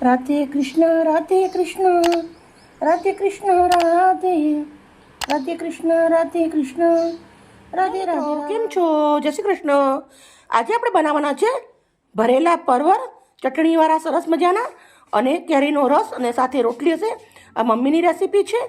રાધે કૃષ્ણ રાધે કૃષ્ણ રાધે કૃષ્ણ રાધે રાધે કૃષ્ણ રાધે કૃષ્ણ રાધે રાધે. કેમ છો? જય શ્રી કૃષ્ણ. આજે આપણે બનાવવાના છે ભરેલા પરવર ચટણીવાળા સરસ મજાના, અને કેરીનો રસ, અને સાથે રોટલી હશે. આ મમ્મીની રેસીપી છે,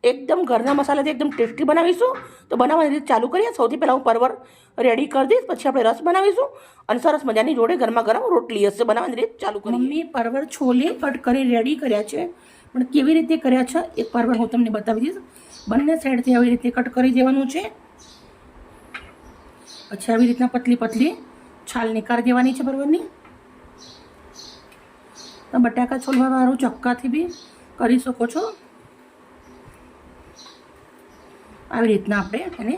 એકદમ ઘરના મસાલાથી એકદમ ટેસ્ટી બનાવીશું. તો બનાવવાની રીત ચાલુ કરીએ. સૌથી પહેલાં હું પરવર રેડી કરી દઈશ, પછી આપણે રસ બનાવીશું, અને સરસ મજાની જોડે ગરમા ગરમ રોટલી હશે. બનાવવાની રીત ચાલુ કરીએ. મમ્મી પરવર છોલે કટ કરી રેડી કર્યા છે, પણ કેવી રીતે કર્યા છે એક પરવર હું તમને બતાવી દઈશ. બંને સાઈડથી આવી રીતે કટ કરી દેવાનું છે. પછી આવી રીતના પતલી પતલી છાલ નીકાળી દેવાની છે પરવરની. તો બટાકા છોલવા વાળું ચક્કાથી બી કરી શકો છો. આવી રીતના આપણે એને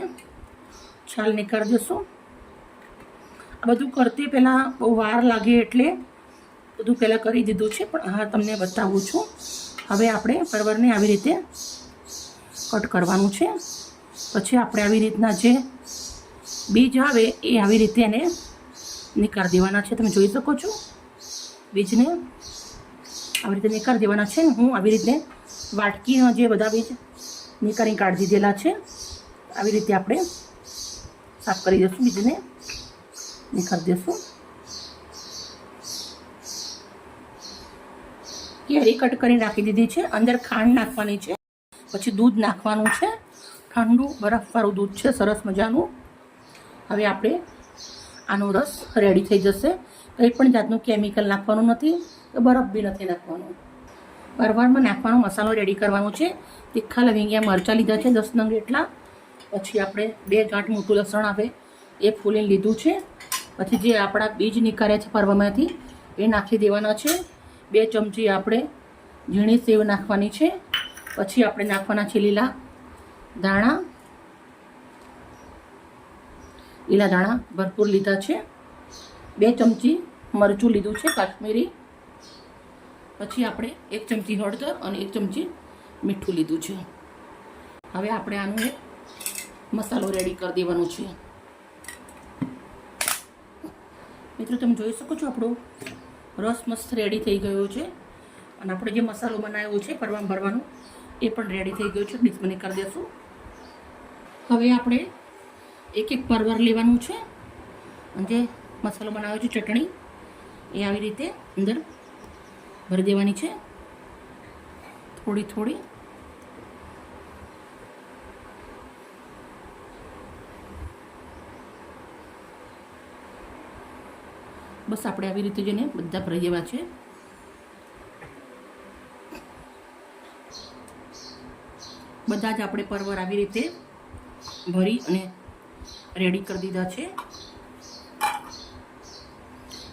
છાલ નીકાળી દઈશું. આ બધું કરતી પહેલાં બહુ વાર લાગે એટલે બધું પહેલાં કરી દીધું છે, પણ હા તમને બતાવું છું. હવે આપણે પરવરને આવી રીતે કટ કરવાનું છે. પછી આપણે આવી રીતના જે બીજ આવે એ આવી રીતે એને નીકાળી દેવાના છે. તમે જોઈ શકો છો બીજને આવી રીતે નીકાળી દેવાના છે. હું આવી રીતે વાટકીના જે બધા બીજ નીકાળી કાઢી દીધેલા છે, આવી રીતે આપણે સાફ કરી દઈશું. બીજને નીકાળી દઈશું. કેરી કટ કરીને રાખી દીધી છે. અંદર ખાંડ નાખવાની છે, પછી દૂધ નાખવાનું છે. ઠંડુ બરફવાળું દૂધ છે, સરસ મજાનું. હવે આપણે આનો રસ રેડી થઈ જશે. કંઈ પણ જાતનું કેમિકલ નાખવાનું નથી, બરફ બી નથી નાખવાનું. પરવરમાં નાખવાનો મસાલો રેડી કરવાનો છે. તીખા લવિંગિયા મરચાં લીધા છે 10 નંગ એટલા. પછી આપણે 2 ગાંઠ મોટું લસણ આવે એ ફૂલીને લીધું છે. પછી જે આપણા બીજ નીકાળ્યા છે પરવામાંથી એ નાખી દેવાના છે. 2 ચમચી આપણે ઝીણી સેવ નાખવાની છે. પછી આપણે નાખવાના છે લીલા દાણા ભરપૂર લીધા છે. 2 ચમચી મરચું લીધું છે કાશ્મીરી. પછી આપણે 1 ચમચી હળદર અને 1 ચમચી મીઠું લીધું છે. હવે આપણે આનો એક મસાલો રેડી કરી દેવાનો છે. મિત્રો તમે જોઈ શકો છો આપણો રસ મસ્ત રેડી થઈ ગયો છે, અને આપણે જે મસાલો બનાવ્યો છે પરવામાં ભરવાનો એ પણ રેડી થઈ ગયો છે. ડીશમાં કરી દઈશું. હવે આપણે એક એક પરવર લેવાનું છે, અને જે મસાલો બનાવ્યો છે ચટણી એ આવી રીતે અંદર ભરી દેવાની છે, થોડી થોડી. બસ આપણે આવી રીતે જેને બધા ભરી દેવા છે. બધા જ આપણે પરવર આવી રીતે ભરી અને રેડી કરી દીધા છે.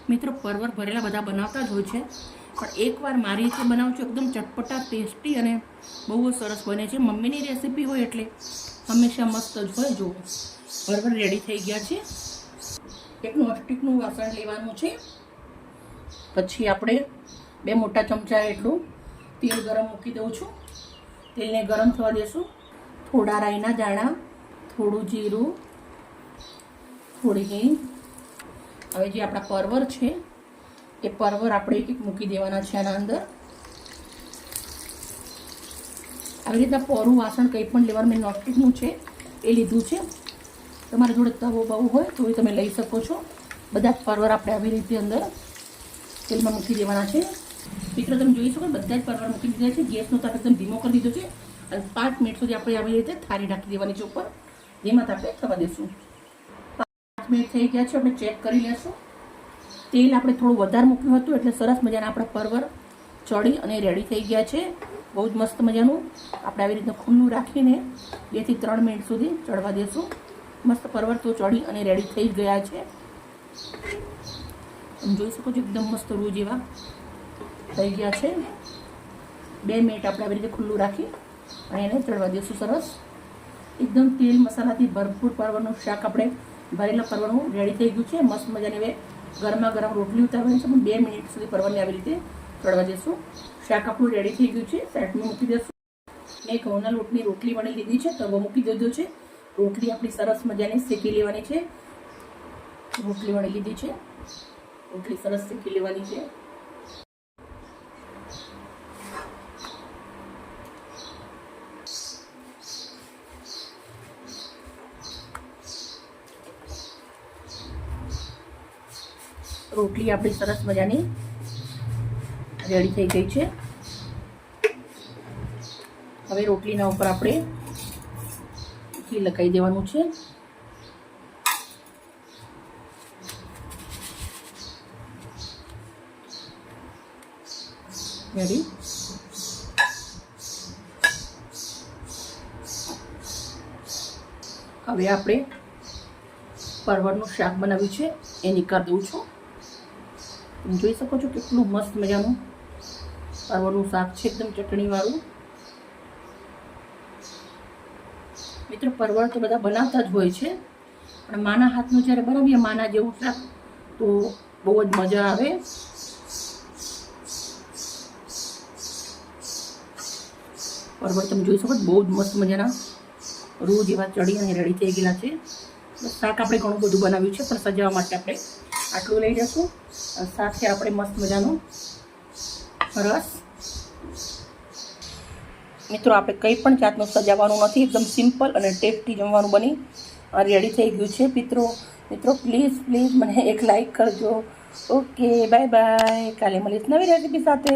મિત્રો પરવર ભરેલા બધા બનાવતા જ હોય છે, પણ એકવાર મારી રીતે બનાવું છું એકદમ ચટપટા, ટેસ્ટી અને બહુ જ સરસ બને છે. મમ્મીની રેસીપી હોય એટલે હંમેશા મસ્ત જ હોય. જો પરવર રેડી થઈ ગયા છે. એક નોનસ્ટિકનું વાસણ લેવાનું છે. પછી આપણે 2 મોટા ચમચા એટલું તેલ ગરમ મૂકી દઉં છું. તેલને ગરમ થવા દેશું. થોડા રાઈના દાણા, થોડું જીરું, થોડી હિંગ. હવે જે આપણા પરવર છે એ પરવર આપણે એક એક મૂકી દેવાના છે આના અંદર. આવી રીતના પોરું વાસણ કંઈ પણ લેવાનું. મેં નોનસ્ટિકનું છે એ લીધું છે. તમારી જોડે તવો બહુ હોય તો તમે લઈ શકો છો. બધા જ પરવર આપણે આવી રીતે અંદર તેલમાં મૂકી દેવાના છે. મિત્રો તમે જોઈ શકો બધા જ પરવર મૂકી દીધા છે. ગેસનો તાપ એકદમ ધીમો કરી દીધો છે, અને 5 મિનિટ સુધી આપણે આવી રીતે થાળી ઢાંકી દેવાની છે ઉપર. ધીમા તાપે થવા દેશું. 5 મિનિટ થઈ ગયા છે, આપણે ચેક કરી લેશું. તેલ આપણે થોડું વધારે મૂક્યું હતું એટલે સરસ મજાના આપણા પરવર ચડી અને રેડી થઈ ગયા છે. બહુ જ મસ્ત મજાનું. આપણે આવી રીતના ખુલ્લું રાખીને 2 થી 3 મિનિટ સુધી ચડવા દેશું. મસ્ત પરવર તો ચડી અને રેડી થઈ ગયા છે. તમે જોઈ શકો છો એકદમ મસ્ત રૂ જેવા થઈ ગયા છે. 2 મિનિટ આપણે આવી રીતે ખુલ્લું રાખી અને એને ચડવા દઈશું. સરસ એકદમ તેલ મસાલાથી ભરપૂર પરવરનું શાક આપણે ભરેલા પરવરનું રેડી થઈ ગયું છે. મસ્ત મજાની હવે ગરમા ગરમ રોટલી ઉતારવાની છે, પણ 2 મિનિટ સુધી પરવરને આવી રીતે ચડવા દઈશું. શાક આપણું રેડી થઈ ગયું છે. સાઈડમાં મૂકી દઈશું. મેં ઘઉંના લોટની રોટલી વણી લીધી છે, તવો મૂકી દીધો છે. રોટલી આપણી સરસ મજાની શેકી લેવાની છે. રોટલી વણી લીધી છે, રોટલી સરસ શેકી લેવાની છે. રોટલી આપણી સરસ મજાની રેડી થઈ ગઈ છે. હવે રોટલીના ઉપર આપણે ઘી લગાવી દેવાનું છે. રેડી. હવે આપણે પરવળનું શાક બનાવ્યું છે એ નીકાળી દઉં છું. તમે જોઈ શકો છો કેટલું મસ્ત મજાનું પરવળનું શાક છે, એકદમ ચટણીવાળું. મિત્રો, પરવળ તો બધા બનાવતા જ હોય છે, પણ માના હાથનું જ્યારે બનાવીએ માના જેવું શાક તો બહુ જ મજા આવે. પરવળ તમે જોઈ શકો છો બહુ જ મસ્ત મજાના રૂ જેવા ચડી અને રેડી થઈ ગયેલા છે. શાક આપણે ઘણું બધું બનાવ્યું છે, પણ સજાવવા માટે આપણે આટલું લઈ જશું. સાથે આપણે મસ્ત મજાનો રસ. મિત્રો, આપણે કંઈ પણ જાતનું સજાવવાનું નથી, એકદમ સિમ્પલ અને ટેસ્ટી જમવાનું બની રેડી થઈ ગયું છે. મિત્રો પ્લીઝ મને એક લાઈક કરજો. Okay, bye bye. કાલે મળીશ નવી રેસીપી સાથે.